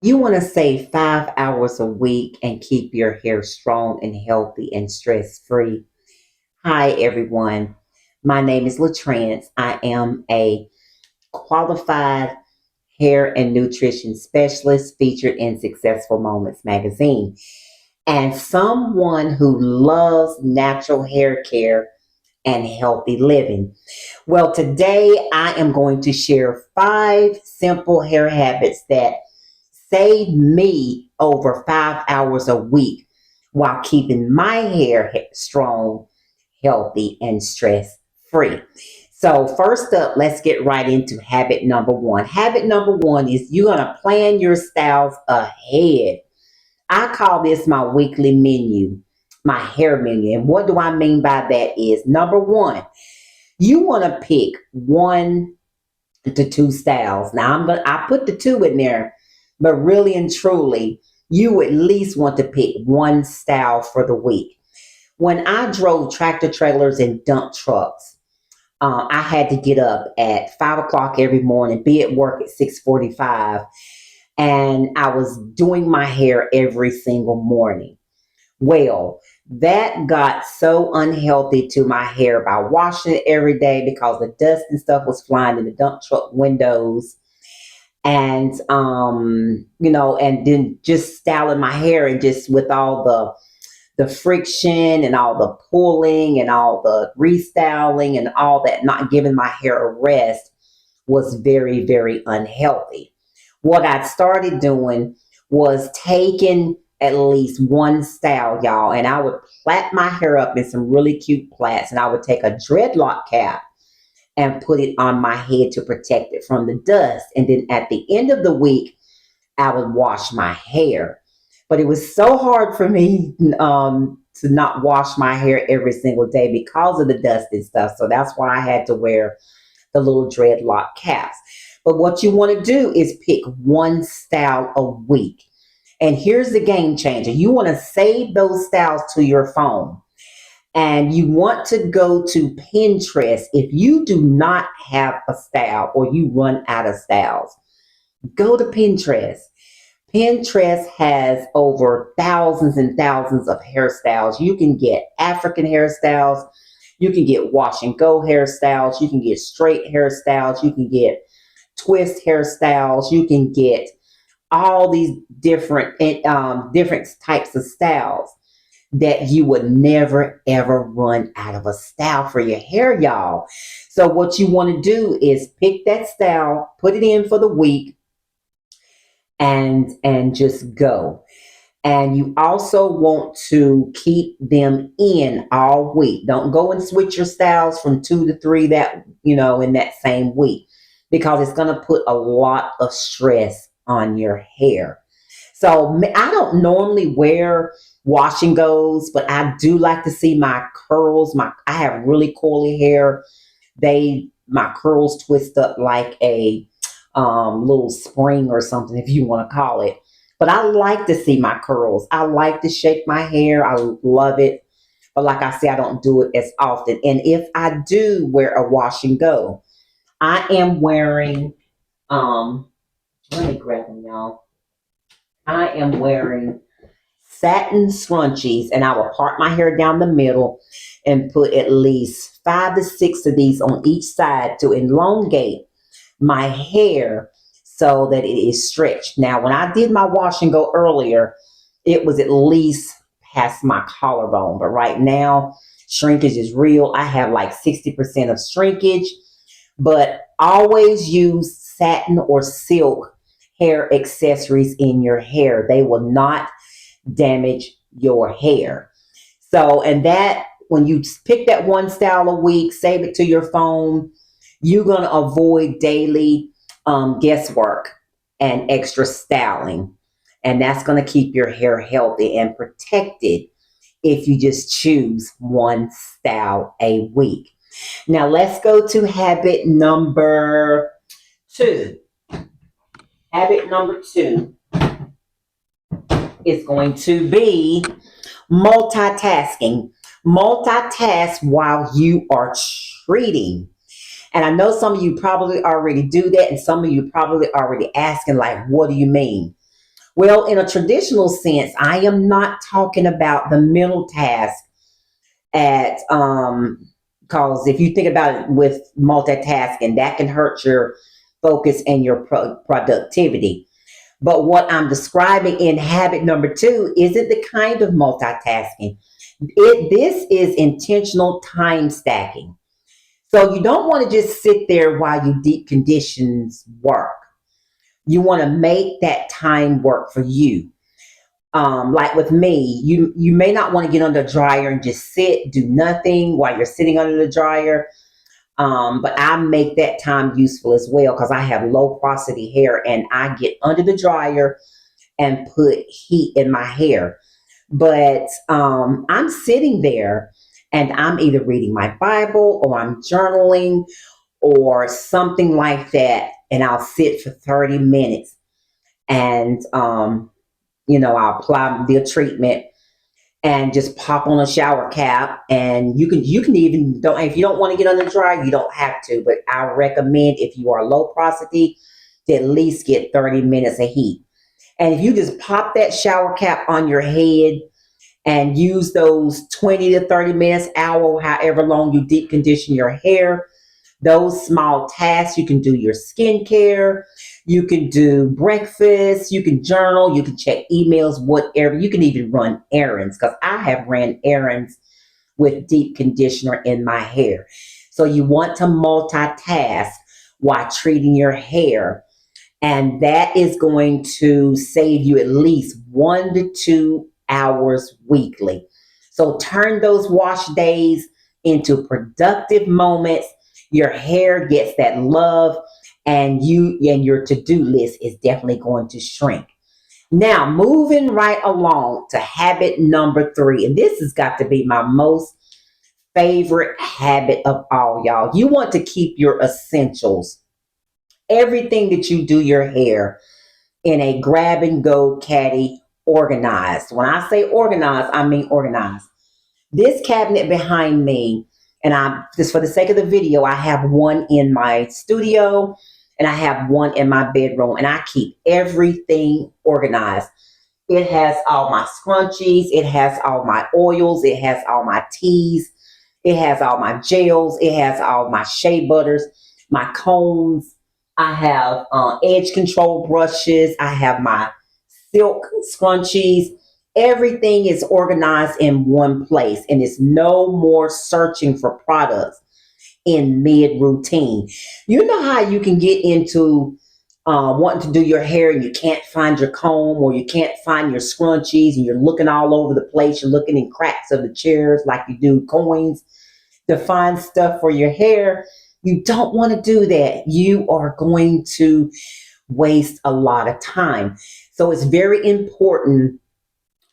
You want to save 5 hours a week and keep your hair strong and healthy and stress free. Hi, everyone. My name is LaTrance. I am a qualified hair and nutrition specialist featured in Successful Moments magazine and someone who loves natural hair care and healthy living. Well, today I am going to share 5 simple hair habits that save me over 5 hours a week while keeping my hair strong, healthy, and stress free. So, first up, let's get right into habit number one. Habit number one is you're going to plan your styles ahead. I call this my weekly menu, my hair menu. And what do I mean by that is number one, you want to pick 1 to 2 styles. Now I put the two in there, but really and truly, you at least want to pick one style for the week. When I drove tractor trailers and dump trucks, I had to get up at 5 o'clock every morning, be at work at 6:45, and I was doing my hair every single morning. Well, that got so unhealthy to my hair by washing it every day because the dust and stuff was flying in the dump truck windows. And and then just styling my hair and just with all the friction and all the pulling and all the restyling and all that, not giving my hair a rest was very, very unhealthy. What I started doing was taking at least one style, y'all, and I would plait my hair up in some really cute plaits, and I would take a dreadlock cap and put it on my head to protect it from the dust. And then at the end of the week, I would wash my hair. But it was so hard for me to not wash my hair every single day because of the dust and stuff. So that's why I had to wear the little dreadlock caps. But what you want to do is pick one style a week. And here's the game changer. You want to save those styles to your phone. And you want to go to Pinterest. If you do not have a style or you run out of styles, go to Pinterest. Pinterest has over thousands and thousands of hairstyles. You can get African hairstyles. You can get wash and go hairstyles. You can get straight hairstyles. You can get twist hairstyles. You can get all these different types of styles that you would never ever run out of a style for your hair, y'all. So what you want to do is pick that style, put it in for the week, and just go. And you also want to keep them in all week. Don't go and switch your styles from 2 to 3 that, in that same week because it's going to put a lot of stress on your hair. So I don't normally wear wash and goes, but I do like to see my curls. I have really curly hair. My curls twist up like a little spring or something, if you want to call it. But I like to see my curls. I like to shake my hair. I love it. But like I say, I don't do it as often. And if I do wear a wash and go, I am wearing, let me grab them, y'all. I am wearing satin scrunchies, and I will part my hair down the middle and put at least 5 to 6 of these on each side to elongate my hair so that it is stretched. Now, when I did my wash and go earlier, it was at least past my collarbone, but right now, shrinkage is real. I have like 60% of shrinkage, but always use satin or silk hair accessories in your hair. They will not damage your hair. So, and that when you pick that one style a week, save it to your phone, you're going to avoid daily guesswork and extra styling. And that's going to keep your hair healthy and protected if you just choose one style a week. Now, let's go to habit number 2. Habit number 2 is going to be multitasking. Multitask while you are treating. And I know some of you probably already do that, and some of you probably already asking, like, what do you mean? Well, in a traditional sense, I am not talking about the mental task at because if you think about it with multitasking, that can hurt your focus and your productivity. But what I'm describing in habit number two isn't the kind of multitasking. This is intentional time stacking. So you don't want to just sit there while you deep conditions work. You want to make that time work for you. Like with me, you may not want to get under the dryer and just sit, do nothing while you're sitting under the dryer. But I make that time useful as well because I have low porosity hair and I get under the dryer and put heat in my hair. But I'm sitting there and I'm either reading my Bible or I'm journaling or something like that. And I'll sit for 30 minutes and, I'll apply the treatment and just pop on a shower cap. And you can even, don't if you don't want to get on the dryer, you don't have to. But I recommend if you are low porosity to at least get 30 minutes of heat. And if you just pop that shower cap on your head and use those 20 to 30 minutes, hour, however long you deep condition your hair, those small tasks, you can do your skincare, you can do breakfast, you can journal, you can check emails, whatever. You can even run errands because I have ran errands with deep conditioner in my hair. So you want to multitask while treating your hair. And that is going to save you at least 1 to 2 hours weekly. So turn those wash days into productive moments. Your hair gets that love, and your to-do list is definitely going to shrink. Now, moving right along to habit number three, and this has got to be my most favorite habit of all, y'all. You want to keep your essentials, everything that you do your hair, in a grab and go caddy, organized. When I say organized, I mean organized. This cabinet behind me, and I just for the sake of the video, I have one in my studio and I have one in my bedroom, and I keep everything organized. It has all my scrunchies, it has all my oils, it has all my teas, it has all my gels, it has all my shea butters, my combs. I have edge control brushes. I have my silk scrunchies. Everything is organized in one place, and it's no more searching for products in mid routine. You know how you can get into wanting to do your hair and you can't find your comb or you can't find your scrunchies and you're looking all over the place. You're looking in cracks of the chairs like you do coins to find stuff for your hair. You don't want to do that. You are going to waste a lot of time. So it's very important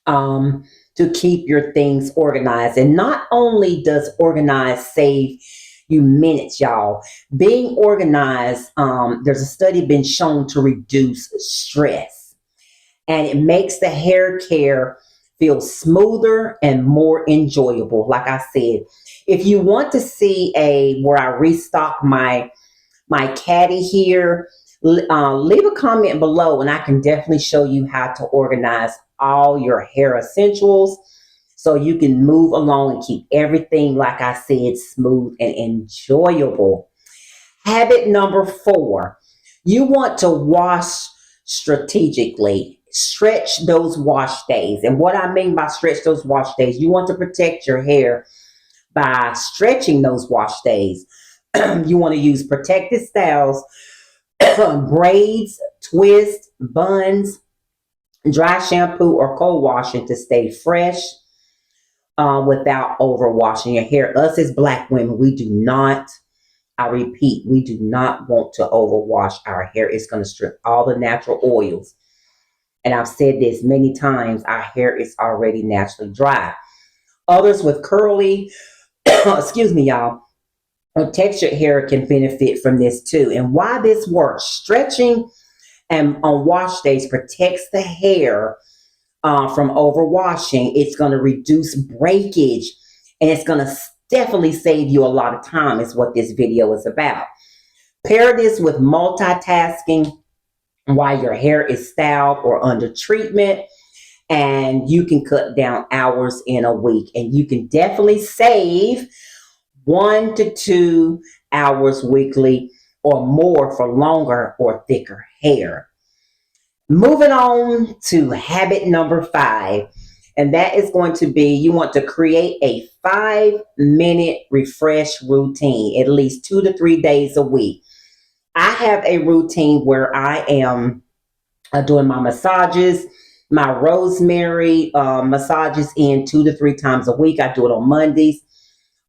to keep your things organized. And not only does organized save you minutes, y'all, being organized, there's a study been shown to reduce stress, and it makes the hair care feel smoother and more enjoyable. Like I said, if you want to see where I restock my caddy here, leave a comment below and I can definitely show you how to organize all your hair essentials so you can move along and keep everything, like I said, smooth and enjoyable. Habit number four, you want to wash strategically. Stretch those wash days. And what I mean by stretch those wash days, you want to protect your hair by stretching those wash days. You want to use protected styles, braids, twists, buns, dry shampoo, or cold washing to stay fresh without overwashing your hair. Us as Black women, we do not, I repeat, we do not want to overwash our hair. It's going to strip all the natural oils. And I've said this many times, our hair is already naturally dry. Others with curly, excuse me, y'all, textured hair can benefit from this too. And why this works, stretching and on wash days protects the hair from overwashing. It's going to reduce breakage, and it's going to definitely save you a lot of time, is what this video is about. Pair this with multitasking while your hair is styled or under treatment. And you can cut down hours in a week. And you can definitely save 1 to 2 hours weekly or more for longer or thicker hair. Moving on to habit number 5, and that is going to be you want to create a 5-minute refresh routine at least 2 to 3 days a week. I have a routine where I am doing my massages, my rosemary massages in 2 to 3 times a week. I do it on Mondays,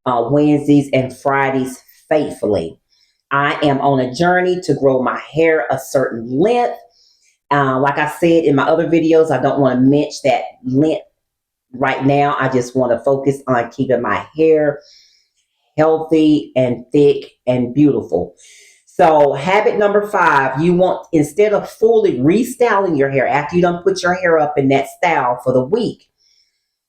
Wednesdays, and Fridays faithfully. I am on a journey to grow my hair a certain length. Like I said in my other videos, I don't want to mention that length right now. I just want to focus on keeping my hair healthy and thick and beautiful. So habit number 5, you want, instead of fully restyling your hair after you done put your hair up in that style for the week,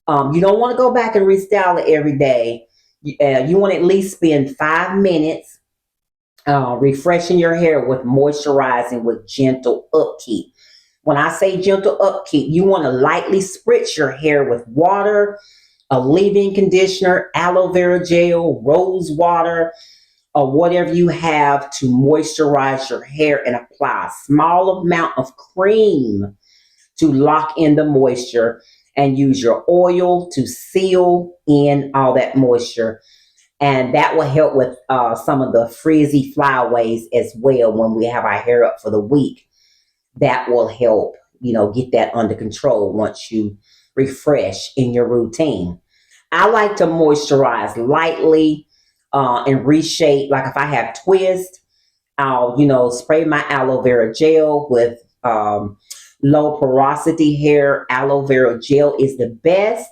you don't want to go back and restyle it every day. You want to at least spend 5 minutes refreshing your hair with moisturizing with gentle upkeep. When I say gentle upkeep, you want to lightly spritz your hair with water, a leave-in conditioner, aloe vera gel, rose water, or whatever you have to moisturize your hair, and apply a small amount of cream to lock in the moisture, and use your oil to seal in all that moisture. And that will help with some of the frizzy flyaways as well when we have our hair up for the week. That will help, get that under control once you refresh in your routine. I like to moisturize lightly and reshape. Like if I have twist, I'll, spray my aloe vera gel with low porosity hair. Aloe vera gel is the best.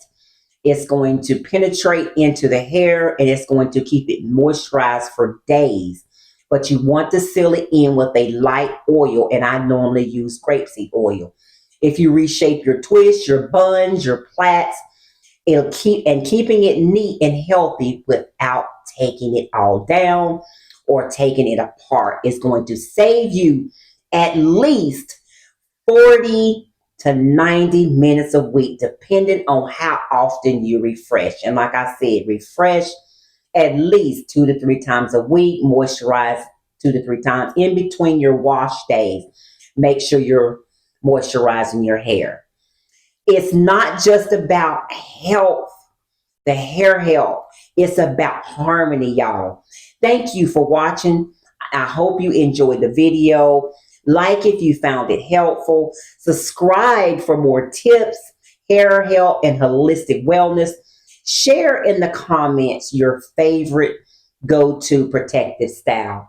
It's going to penetrate into the hair and it's going to keep it moisturized for days. But you want to seal it in with a light oil, and I normally use grapeseed oil. If you reshape your twists, your buns, your plaits, it'll keeping it neat and healthy without taking it all down or taking it apart. It's going to save you at least 40 to 90 minutes a week, depending on how often you refresh. And like I said, refresh at least 2 to 3 times a week. Moisturize 2 to 3 times in between your wash days. Make sure you're moisturizing your hair. It's not just about health, the hair health. It's about harmony, y'all. Thank you for watching. I hope you enjoyed the video. Like if you found it helpful. Subscribe for more tips, hair health, and holistic wellness. Share in the comments your favorite go-to protective style.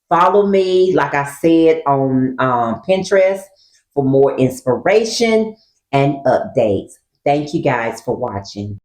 Follow me, like I said, on Pinterest for more inspiration and updates. Thank you guys for watching.